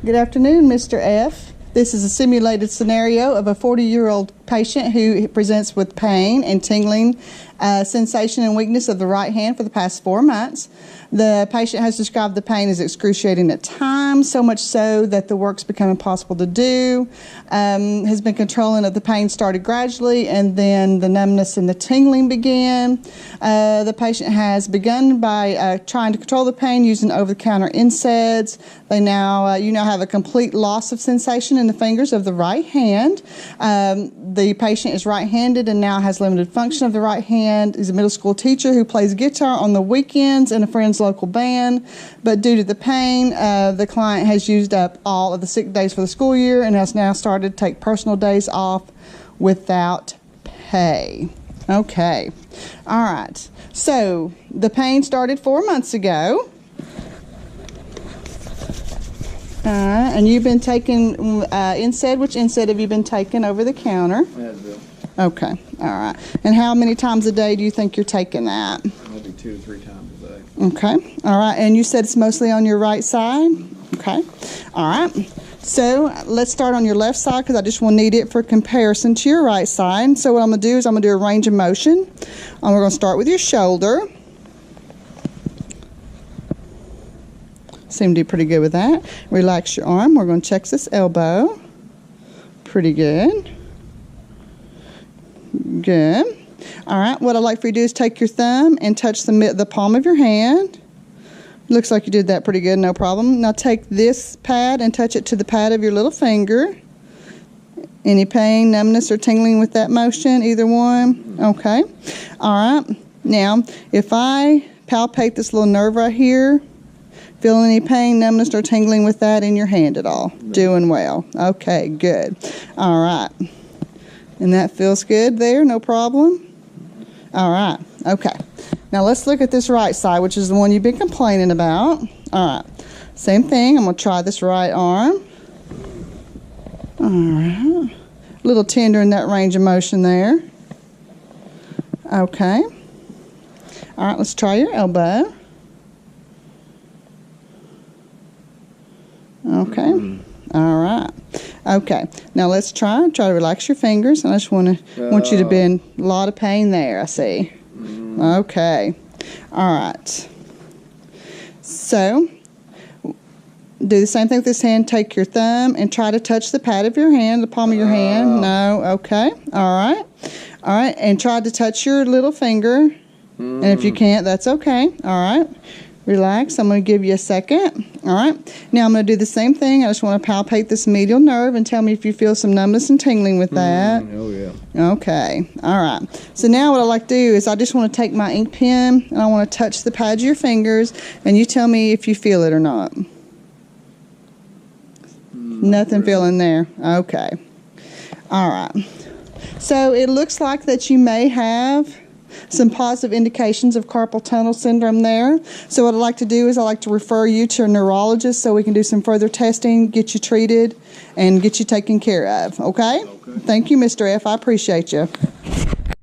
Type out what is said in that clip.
Good afternoon, Mr. F. This is a simulated scenario of a 40-year-old patient who presents with pain and tingling sensation and weakness of the right hand for the past 4 months. The patient has described the pain as excruciating at times, so much so that the work's become impossible to do. Has been controlling of the pain started gradually, and then the numbness and the tingling began. The patient has begun by trying to control the pain using over-the-counter NSAIDs. You now have a complete loss of sensation in the fingers of the right hand. The patient is right-handed and now has limited function of the right hand. He's a middle school teacher who plays guitar on the weekends in a friend's local band. But due to the pain, the client has used up all of the sick days for the school year and has now started to take personal days off without pay. Okay. All right. So the pain started 4 months ago. And you've been taking NSAID. Which NSAID have you been taking over the counter? Advil. Okay. All right. And how many times a day do you think you're taking that? Maybe 2 to 3 times a day. Okay. All right. And you said it's mostly on your right side? Okay. All right. So let's start on your left side because I just will need it for comparison to your right side. So what I'm going to do is I'm going to do a range of motion. And we're going to start with your shoulder. Seem to do pretty good with that. Relax your arm. We're going to check this elbow. Pretty good. Good. All right. What I'd like for you to do is take your thumb and touch the palm of your hand. Looks like you did that pretty good. No problem. Now take this pad and touch it to the pad of your little finger. Any pain, numbness, or tingling with that motion? Either one? Okay. All right. Now, if I palpate this little nerve right here, feel any pain, numbness, or tingling with that in your hand at all? No. Doing well. Okay, good. All right. And that feels good there, no problem? All right, okay. Now let's look at this right side, which is the one you've been complaining about. All right, same thing. I'm going to try this right arm. All right. A little tender in that range of motion there. Okay. All right, let's try your elbow. Okay. All right. Okay. Now let's try to relax your fingers. And I just want you to be in a lot of pain there, I see. Okay. All right. So do the same thing with this hand. Take your thumb and try to touch the pad of your hand, the palm of your hand. No. Okay. All right. All right. And try to touch your little finger. And if you can't, that's okay. All right. Relax. I'm going to give you a second. All right. Now I'm going to do the same thing. I just want to palpate this medial nerve and tell me if you feel some numbness and tingling with that. Oh, yeah. Okay. All right. So now what I like to do is I just want to take my ink pen and I want to touch the pads of your fingers and you tell me if you feel it or not. Nothing really. Feeling there. Okay. All right. So it looks like that you may have some positive indications of carpal tunnel syndrome there. So what I'd like to do is I'd like to refer you to a neurologist so we can do some further testing, get you treated, and get you taken care of. Okay? Thank you, Mr. F. I appreciate you.